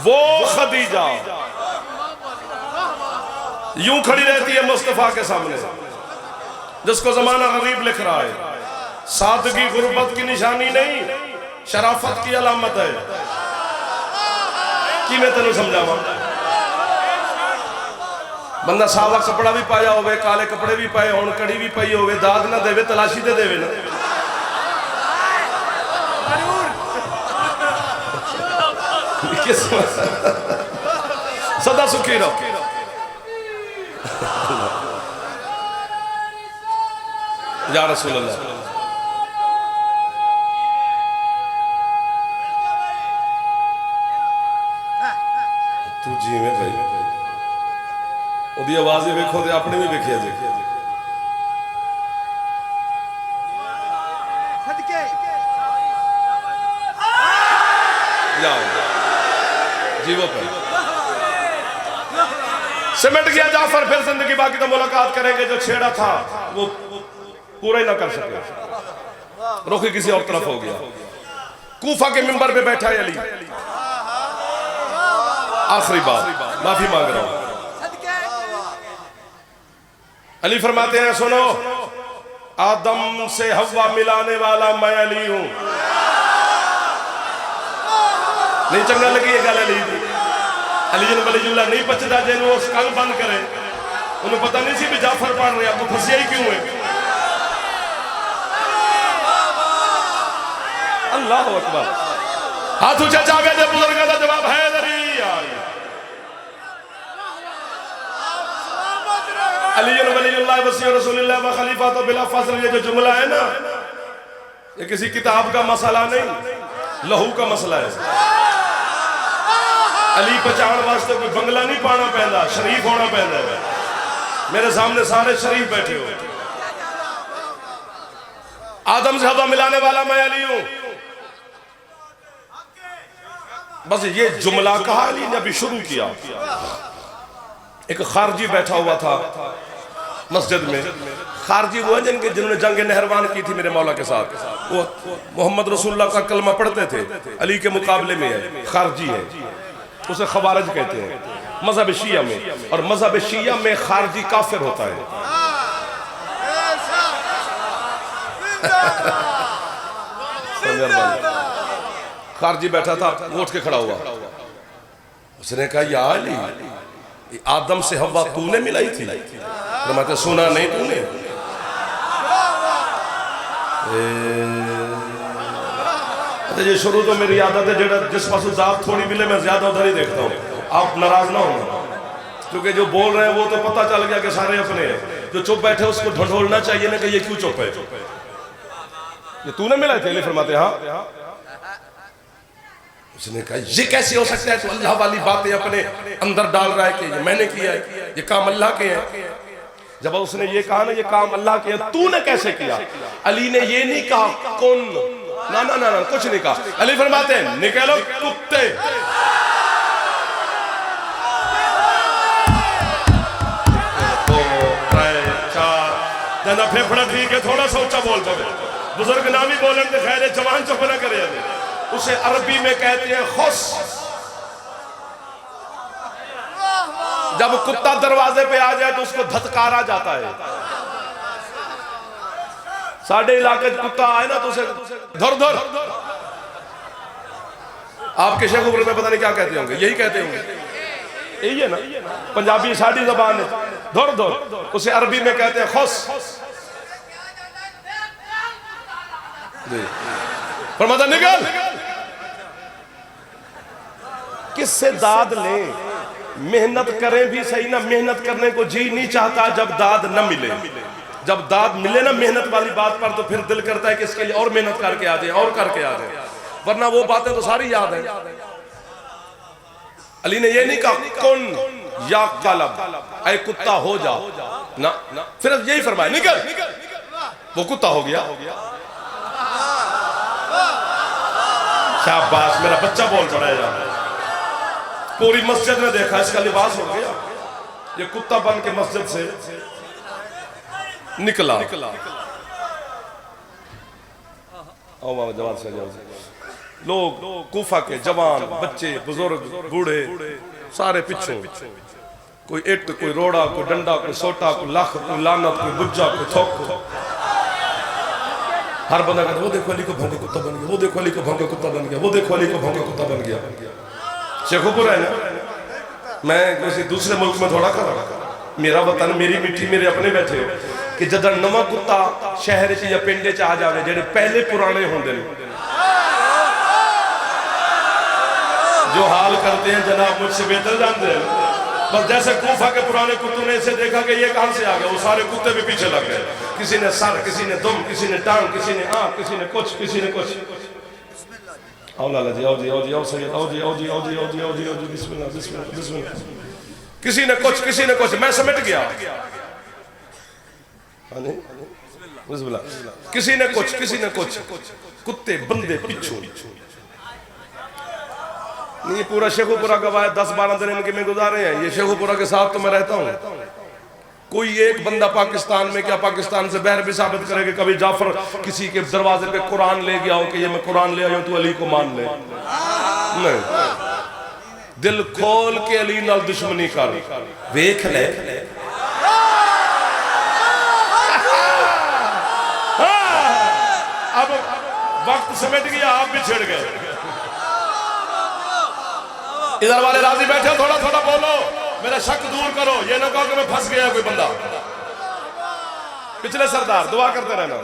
वो खदीजा यूं खड़ी रहती है मुस्तफा के सामने, जिसको जमाना गरीब लिख रहा है। सादगी गुर्बत की निशानी नहीं, शराफत की अलामत है। कि मैं तेन समझावा, बंदा सावा कपड़ा भी पाया होवे, काले कपड़े भी पाए होन, कड़ी भी पाई होवे, दाद ना देवे, तलाशी दे देवे ना। सदा सुखी रहो। या रसूल अल्लाह, तू जी में भाई ओदी आवाज वेखो ते अपने भी वेखिया जे। जीवो पर सिमट गया जाफर, फिर जिंदगी बाकी तो मुलाकात करेंगे, जो छेड़ा था वो पूरा ही ना कर सके, रुख किसी और तरफ हो गया। कूफा के मिंबर पे बैठा है अली, आखिरी बात माफी मांग रहा हूं। अली फरमाते हैं सुनो, आदम से हवा मिलाने वाला मैं अली हूं। नहीं चंगा लगी ये गल अली दी। अली जिन वलीजुल्ला नहीं पचता जिन्होंने उस कल बंद करे, उन्हें पता नहीं सी भी जाफर पढ़ रहे, आपको फंसिया ही क्यों है। अल्लाह अकबर, हाथ ऊंचा चाहे दे, बुजुर्ग का जवाब है अली वलीउल्लाह वसी रसूलुल्लाह व खलीफा तो बिला फजल। ये जो जुमला है ना, ये किसी किताब का मसला नहीं, लहू का मसला है। अली पहचान वास्ते कोई बंगला नहीं पाना पैदा, शरीफ होना पैदा है। मेरे सामने सारे शरीफ बैठे हो। आदम से हवा मिलाने वाला मैं अली हूं। बस ये जुमला कहा अली ने अभी शुरू किया। एक खारजी बैठा हुआ था मस्जिद में। खारजी वो है जिन्होंने जंग नहरवान की थी मेरे मौला के साथ। वो मोहम्मद रसूलुल्लाह का कलमा पढ़ते थे, अली के मुकाबले में है, खारजी है, उसे खवारज कहते हैं मजहब शिया में। और मजहब शिया में खारजी काफिर होता है। खारजी बैठा था, वो उठ के खड़ा हुआ। उसने कहा या अली, आदम से हवा तूने मिलाई थी? फरमाते सुना नहीं तूने? ये शुरू तो मेरी आदत है जेड़ा जिस पास दात थोड़ी मिले मैं ज्यादा उधर ही देखता हूँ। आप नाराज ना होना, क्योंकि जो बोल रहे हैं वो तो पता चल गया कि सारे अपने हैं। जो चुप बैठे उसको ढंढोलना चाहिए ना कि ये क्यों चुप है, ये तूने मिलाए थे? फरमाते हाँ। उसने कहा ये कैसे हो सकता है? तो अल्लाह वाली बातें अपने अंदर डाल रहा है कि ये मैंने किया है, ये काम अल्लाह के हैं। जब उसने ये कहा ना ये काम अल्लाह के हैं, तूने कैसे किया? अली ने ये नहीं कहा कौन, ना ना ना, ना कुछ नहीं कहा। अली फरमाते हैं निकलो कुत्ते। जना फेफड़ा ठीक है, थोड़ा सा ऊंचा बोल पावे। बुजुर्ग नामी बोले तो खैर जवान चुप ना करे। उसे अरबी में कहते हैं खुश। जब कुत्ता दरवाजे पे आ जाए तो उसको धतकारा जाता है। साढ़े इलाके कुत्ता आए ना तो उसे धर धर। आपके शेखुपुर में पता नहीं क्या कहते होंगे, यही कहते होंगे, यही है ना पंजाबी साड़ी जबान है, धर धर। उसे अरबी में कहते हैं खुश। फरमाता निकल। किससे दाद लें? मेहनत करें भी सही ना, मेहनत करने को जी नहीं चाहता जब दाद न मिले। जब दाद मिले ना मेहनत वाली बात पर तो फिर दिल करता है कि इसके लिए और मेहनत करके आ जाए और करके आ जाए, वरना वो बातें तो सारी याद है। अली ने ये नहीं कहा कौन या कलब, ऐ कुत्ता हो जा ना, फिर यही फरमाया निकल। वो कुत्ता हो गया। शाबाश, मेरा बच्चा बोल पड़ा है। पूरी मस्जिद में देखा इसका लिबास हो गया। ये कुत्ता बन के मस्जिद से निकला। जवाब से लोग कूफा के जवान, बच्चे, बुजुर्ग, बूढ़े सारे पीछे। कोई इट, कोई रोड़ा, कोई डंडा, कोई सोटा, कोई लाख, कोई लानत, कोई बुज्जा, कोई थोक। हर बंदा कहता वो देखो अली को भौंके कुत्ता बन गया, वो देखो अली को भौंके कुत्ता बन गया, वो देखो अली को भौंके कुत्ता बन गया। शेखुपुर है ना, मैं किसी दूसरे मुल्क में थोड़ा कर रहा। मेरा वतन, मेरी मिट्टी, मेरे अपने बैठे हो कि जब नवा कुत्ता शहर च या पिंड च आ जाए, जेडे पहले पुराने होंगे जो हाल करते हैं जनाब मुझसे बेहतर जानते हैं। बस जैसे कूफा के पुराने कुत्तों ने इसे देखा कि ये कहां से आ गया, वो सारे कुत्ते भी पीछे लग गए। किसी ने सर, किसी ने दुम, किसी ने टांग, किसी ने आंख, किसी ने कुछ, किसी ने कुछ। आओ लाला जी, आओ जी, आओ जी, आओ सैयद, आओ जी, आओ जी, आओ जी, आओ जी, आओ जी, आओ जी, बिस्मिल्लाह, बिस्मिल्लाह, बिस्मिल्लाह। किसी ने कुछ, किसी ने कुछ, मैं समेट गया। बिस्मिल्लाह। किसी ने कुछ, किसी ने कुछ। कुत्ते बंदे पिछू नहीं। पूरा शेखुपुरा गवाह 10-12 दिन इनके में गुजारे हैं। ये शेखुपुरा के साथ तो मैं रहता हूँ। कोई एक बंदा पाकिस्तान में क्या पाकिस्तान से बहर भी साबित करे कि कभी जाफर किसी के दरवाजे पे कुरान ले गया हो कि ये मैं कुरान ले आया हूं, तू अली को मान ले। नहीं, दिल खोल के अली नाल दुश्मनी कर वेख ले। अब वक्त समेट गया, आप भी छिड़ गए। इधर वाले राजी बैठे, थोड़ा थोड़ा बोलो, मेरा शक दूर करो। ये ना कहो कि मैं फंस गया कोई बंदा। पिछले सरदार दुआ करते रहना।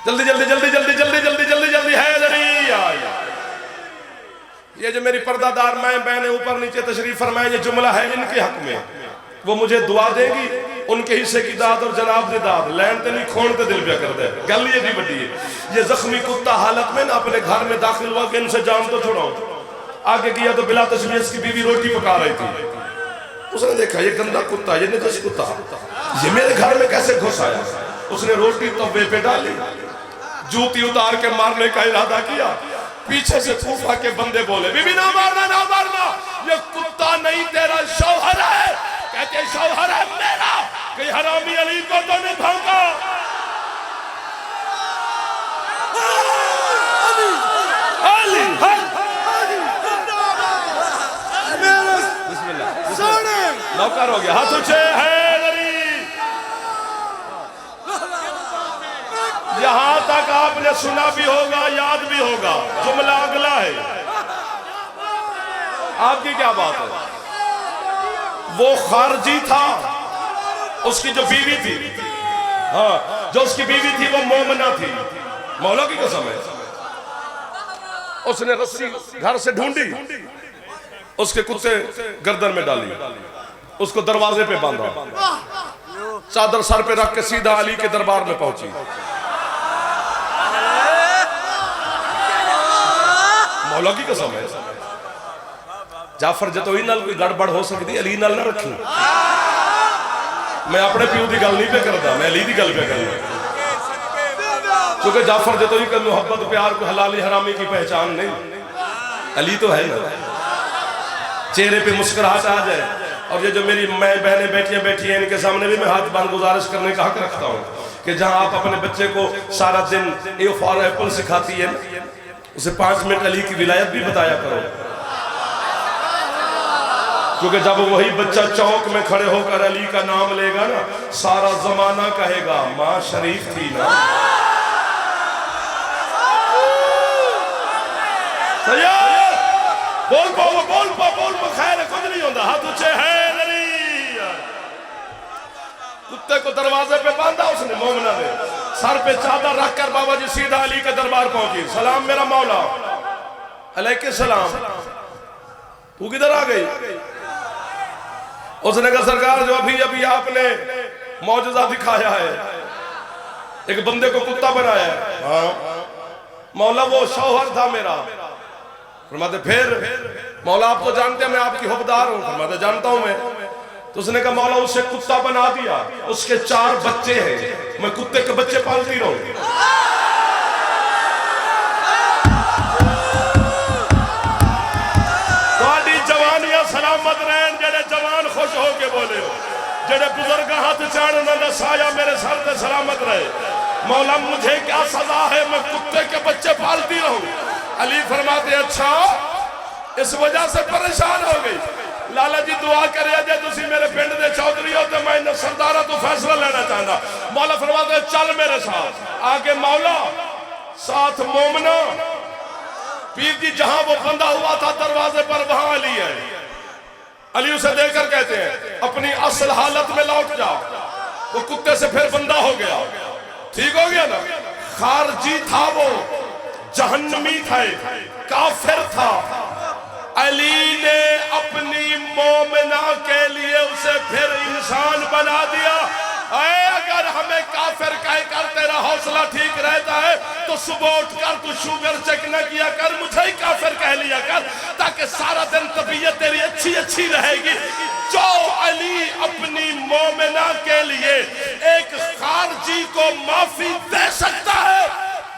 जल्दी जल्दी जल्दी जल्दी जल्दी जल्दी जल्दी जल्दी है जल्दी। ये जो मेरी पर्दादार माए बहने ऊपर नीचे तशरीफ फरमाए, ये जुमला है इनके हक में। वो मुझे दुआ देगी, उनके हिस्से की दाद और जनाब दी दाद लैन ते नहीं खोण ते दिल पे करता है। गल ये भी बड़ी है। ये जख्मी कुत्ता हालत में ना अपने घर में दाखिल हुआ कि इनसे जान तो छुड़ाओ। आगे किया तो बिला तशमीह इसकी बीवी रोटी पका रही थी। उसने देखा ये गंदा कुत्ता, ये नजस कुत्ता, ये मेरे घर में कैसे घुस आया। उसने रोटी तवे पे डाली, जूती उतार के मारने का इरादा किया। पीछे से कूफा के बंदे बोले बीबी ना मारना, ना मारना, ये कुत्ता नहीं तेरा शौहर है। कहते शौहर है मेरा, कि हरामी अली को तो नहीं भौंका। नौकर हो गया, हाथ ऊंचे है। यहां तक आपने सुना भी होगा, याद भी होगा। जुमला अगला है, आपकी क्या बात है? वो खारजी था, उसकी जो बीवी थी, हाँ, जो उसकी बीवी थी वो मोमना थी। मौला की कसम है, उसने रस्सी घर से ढूंढी, उसके कुत्ते गर्दन में डाली, उसको दरवाजे पे बांधा, चादर सर पे रख के सीधा अली के दरबार में पहुंची। मौला की कसम है, जाफर जतोई नाल कोई गड़बड़ हो सकती, अली नाल ना रखी। मैं अपने प्यू की गल नहीं पे करता, मैं अली की गल पे करना, क्योंकि जाफर जतोई का मोहब्बत प्यार को हलाली हरामी की पहचान नहीं, अली तो है ना। चेहरे पे मुस्कुराहट आ जाए, और ये जो मेरी मैं बहनें बेटियां बैठी हैं, इनके सामने भी मैं हाथ बांध गुजारिश करने का हक रखता हूँ कि जहां आप अपने बच्चे को सारा दिन ए फॉर एप्पल सिखाती है, उसे 5 मिनट अली की विलायत भी बताया करो, क्योंकि जब वही बच्चा चौक में खड़े होकर अली का नाम लेगा ना, सारा जमाना कहेगा माँ शरीफ थी ना। बोल पाओ, बोल पाओ, खैर कुछ नहीं होता। हाथ ऊंचे है अली। कुत्ते को दरवाजे पे बांधा उसने, मोमना ने सर पे चादर रखकर बाबा जी सीधा अली के दरबार पहुंची। सलाम मेरा मौला। अलैके सलाम। तू किधर आ गई? उसने कहा सरकार, जो अभी अभी आपने मौजूदा दिखाया है, एक बंदे को कुत्ता बनाया है। हाँ मौला, वो शौहर था मेरा। फरमाते फिर? मौला आप तो जानते हैं मैं आपकी हुबदार हूं। फरमाते जानता हूं मैं। तो उसने कहा मौला, उसे कुत्ता बना दिया, उसके 4 बच्चे हैं, मैं कुत्ते के बच्चे पालती रहूं। जवानियां सलामत रहन, जेड़े जवान खुश हो के बोले हो, जेड़े बुजुर्ग हाथ चाण उन्होंने साया मेरे सर पे सलामत रहे। मौला मुझे क्या सजा है, मैं कुत्ते के बच्चे पालती रहूं? अली फरमाते अच्छा, इस वजह से परेशान हो गई। लाला जी दुआ करे जे तुसी मेरे पिंड दे चौधरी हो तो मैं सरदारा तो फैसला लेना चाहता। मौला फरमाते चल मेरे साथ। आगे मौला साथ मोमना पीर जी जहां वो बंधा हुआ था दरवाजे पर, वहां अली है। अली उसे देखकर कहते हैं अपनी असल हालत में लौट जा। वो कुत्ते से फिर बंधा हो गया, ठीक हो गया ना। खारजी था वो, जहन्नमी था, काफिर था। अली ने अपनी मोमिना के लिए उसे फिर इंसान बना दिया। अगर हमें काफिर कहकर तेरा हौसला ठीक रहता है तो सुबह उठकर तू शुगर चेक न किया कर, मुझे ही काफिर कह लिया कर, ताकि सारा दिन तबीयत तेरी अच्छी अच्छी रहेगी। जो अली अपनी मोमिना के लिए एक खारजी को माफी दे सकता है,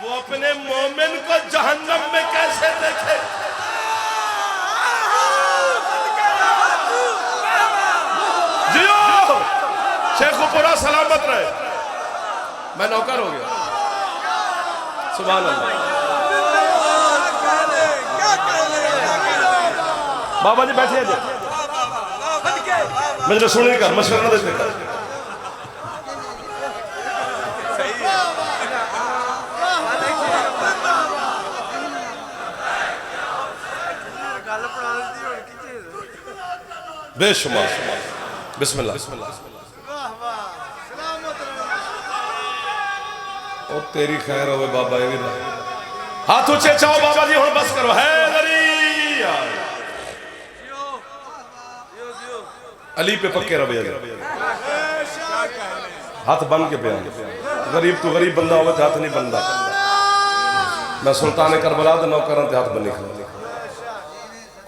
वो अपने मोमिन को जहन्नम में कैसे देखे? जियो शेखुपुरा सलामत रहे। मैं नौकर हो गया। सुभान अल्लाह। बाबा जी बैठे हैं, मुझे सुनी कर मशवरा देते कर। बेशुमार। बिस्मिल्लाह। ओ तेरी खैर हो बाबा। हाथ ऊंचे चाओ बाबा जी, हुण बस करो। है अली पे पक्के रवे, हाथ बन के पे। गरीब तो गरीब बंदा हो, हाथ नहीं बनता। मैं सुल्तान करबला दे नौकर हाथ बने खड़ा,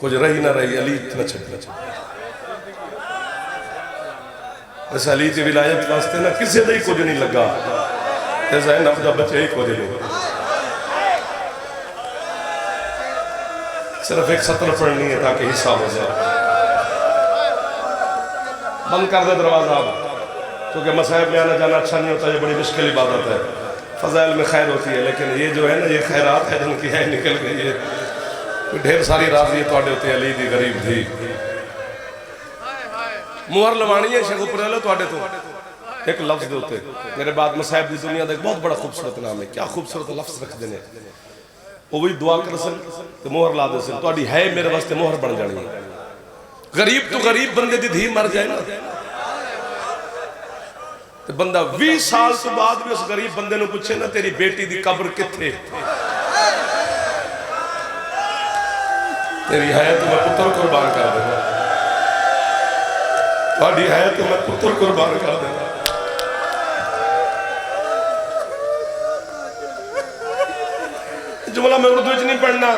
कुछ रही ना रही अली इतना छड़। इस अली की विलायत वास्ते ना किसी का ही कुछ नहीं लगा, ज़ैनब का बच्चे ही कुछ नहीं। सिर्फ एक सत्र पढ़नी है ताकि हिस्सा हो जाए। बंद कर दे दरवाजा, क्योंकि मसाइब में आना जाना अच्छा नहीं होता, ये बड़ी मुश्किल इबादत है। फजाइल में खैर होती है, लेकिन ये जो है ना, ये खैरात है जिनकी है निकल गई है। ढेर सारी राजी थोड़े उत्ते अली दी गरीब थी। मुहर लवानी है शेखुपुरे लो थोड़े तो एक लफ्ज दे उत्ते। मेरे बाद मसाइब दी दुनिया का एक बहुत बड़ा खूबसूरत नाम है। क्या खूबसूरत लफ्ज रखते हैं। वो भी दुआ कर सन तो मुहर ला दे सन, तो है मेरे वास्ते मुहर बन जानी है। गरीब तो गरीब बंदे दी धी मर जाए ना तो बंदा 20 साल तो बाद भी उस गरीब बंदे ने पूछे ना तेरी बेटी दी कब्र किथे, तेरी है तो मैं पुत्र कुर्बान कर दूंगा, थोड़ी है तो मैं पुत्र कुर्बान कर दूंगा। जुमला मैं उर्दू च नहीं पढ़ना,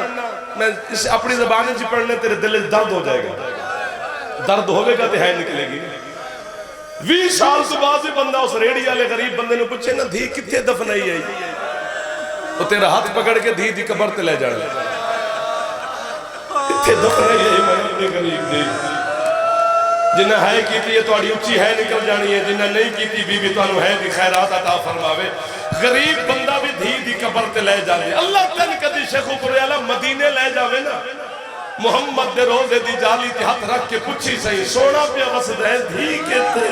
मैं इस अपनी ज़बान च पढ़ने, तेरे दिल में दर्द हो जाएगा, दर्द होगा तो है निकलेगी। 20 साल तो बाद भी बंदा उस रेड़ी वाले गरीब बंदे ने पूछे ना धी किथे दफनाई आई, वो तेरा हाथ पकड़ के धी दी कबर ते ले जाना, किथे दफनाई आई मैं अपने गरीब दी, जिन्हें है की ये थोड़ी उच्ची है निकल जानी है, जिन्हें नहीं की बीबी तुहानू है दी खैरात अता फरमावे। गरीब बंदा भी धी दी कबर ते ले जावे, अल्लाह तन कदी शेखुपुर आला मदीने ले जावे ना, मुहम्मद दे रोजे दी जाली ते हाथ रख के पुछी सही सोना पे वसदा है धी के ते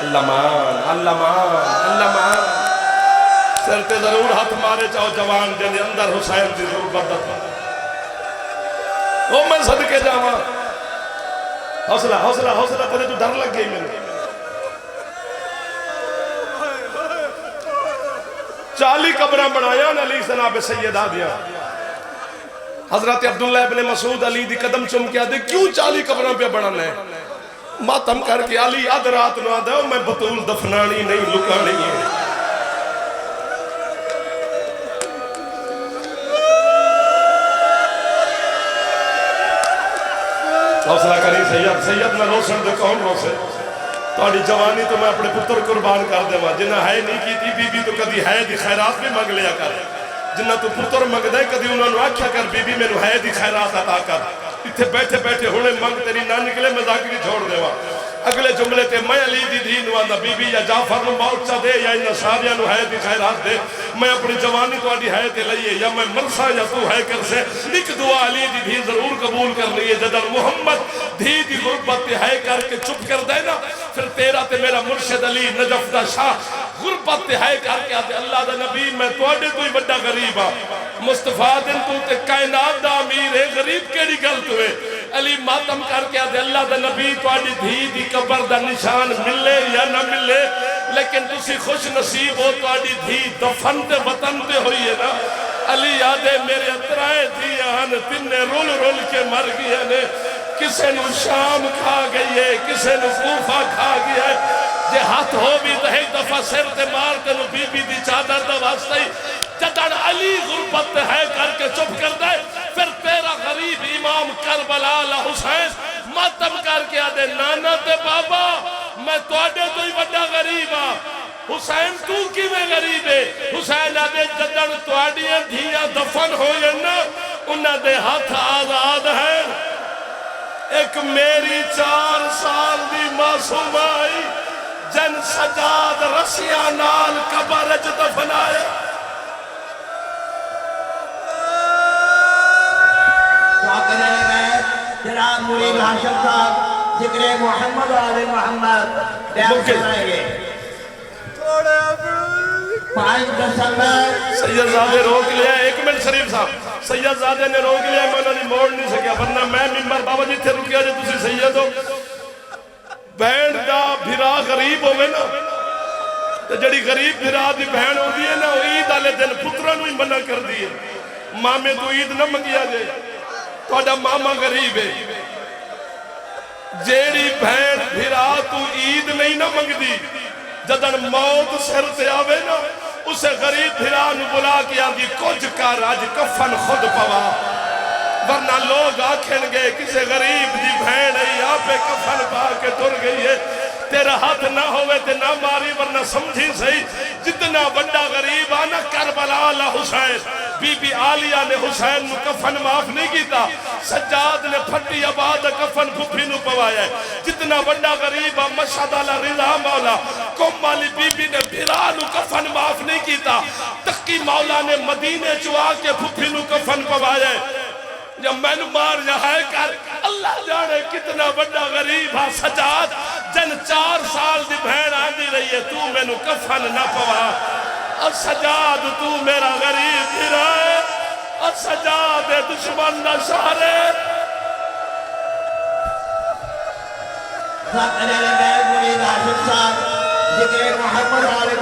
अल्लामान अल्लामान अल्लामान सर ते जरूर हाथ मारे चाहो जवान जने अंदर हुसैन दी गुरबत ओ मैं सदके जावा, हौसला हौसला हौसला तेरे तो डर लग गई मैंने। 40 कब्र बनाया ना अली जनाब सैयदा दिया, हजरत अब्दुल्लाह इब्ने मसूद अली दी कदम चुम के आदे क्यों 40 कब्रों पे बनाना है, मातम करके अली आध रात नु आदा मैं बतूल दफनानी नहीं लुकानी है। हौसला करी सैयद, सैयद ना रोशन दे कौन रोसे, थोड़ी जवानी तो मैं अपने पुत्र कुर्बान कर देवा, जिन्हें है नहीं की बीबी तो कदी है दी खैरात भी मंग लिया कर, जिन्ना तू पुत्र मंगदा कदी उन्होंने आख्या कर बीबी मैनू है दी खैरात अता कर, इत्थे बैठे बैठे हुणे मंग तेरी ना निकले मैं जाकरी छोड़ देवा। अगले जुमले ते मैं अली दी धी नु आंदा बीबी या जाफर नु मौत चा दे या इन सारियां नु है दी खैरात दे, मैं अपनी जवानी तुहाडी है ते लईए या मैं मरसा या तू है कर से, एक दुआ अली दी धी जरूर कबूल कर लईए, जदन मुहम्मद धी दी गुरबत ते है करके चुप कर दे ना, फिर तेरा ते मेरा मुर्शिद अली नजफ दा शाह गुरबत ते है करके आते अल्लाह दा नबी मैं तुहाडे तो ही बड़ा गरीब हां, मुस्तफा दिन तू ते कायनात दा अमीर है, गरीब केड़ी गलत हुए। अली मातम करके आते अल्लाह दा नबी तुहाडी धी दी कब्र दा निशान मिले या ना मिले, लेकिन तुसी खुश नसीब हो तुहाडी धी दफन ते वतन ते हुई है ना। अली आदे मेरे त्राए धियां हन तिन्ने रुल रुल के मर गए ने, किसे नु शाम खा गई है, किसे नु कूफा खा गया है, जे हाथ हो भी तो एक दफा सिर ते मार तेन बीबी दी चादर दा वास्ता ही, जदन अली गुरबत है करके चुप कर दे, फिर तेरा गरीब इमाम करबला ला हुसैन मातम करके आदे नाना ते बाबा मैं तुहाडे तो ही बड़ा गरीब हां, हुसैन तू किवें गरीब है। हुसैन आदे जदन तुहाडियां धीयां दफन होए ना उन्हां दे हाथ आजाद है, एक मेरी 4 साल दी मासूम आई जन सजाद रसिया नाल कब्र च दफनाया। जनाब मुरीद हाशिम साहब जिक्र मोहम्मद आले मोहम्मद बयान सुनाएंगे। 5 दिसंबर सैयदजादे रोक लिया, 1 मिनट शरीफ साहब, सैयदजादे ने रोक लिया, मैं उन्होंने मोड़ नहीं सकिया, वरना मैं मिंबर बाबा जी थे रुकिया जो तुसी सैयद हो। बहन दा भिरा गरीब होवे ना तो जड़ी गरीब भिरा दी बहन होती है ना, ईद वाले दिन पुत्रा ही मना कर दी है, मामे तू ईद ना मंगिया जे, तुहाडा मामा गरीब है, जेड़ी बहन भिरा तू ईद नहीं ना मंगदी, जदन मौत सिर ते आवे ना उसे गरीब भिरा नु बुला के आंदी कुछ कर अज कफन खुद पवा, वरना लोग आखेंगे किसी गरीब दी बहन आई आपे कफन पा के तुर गई है, तेरा हाथ ना होवे ते ना मारी, वरना समझी सही जितना बड़ा गरीब आ ना करबला ला हुसैन, बीबी आलिया ने हुसैन नु कफन माफ नहीं किया, सज्जाद ने फटी आबाद कफन फुफी नु पवाया, जितना बड़ा गरीब आ मशहद अला रिजा मौला कुम वाली बीबी ने भिरा नु कफन माफ नहीं किया, तकी मौला ने मदीने चुआ के फुफी नु कफन पवाया, जब मैनू मार जा है कर अल्लाह जाने कितना बड़ा गरीब है। सजाद जन 4 साल दी बहन आंदी रही है तू मैनू कफन ना पवा, और सजाद तू मेरा गरीब भिरा है, और सजाद दुश्मन ना सारे साथ मुरीद हाशिम साहब जिक्र मोहम्मद आले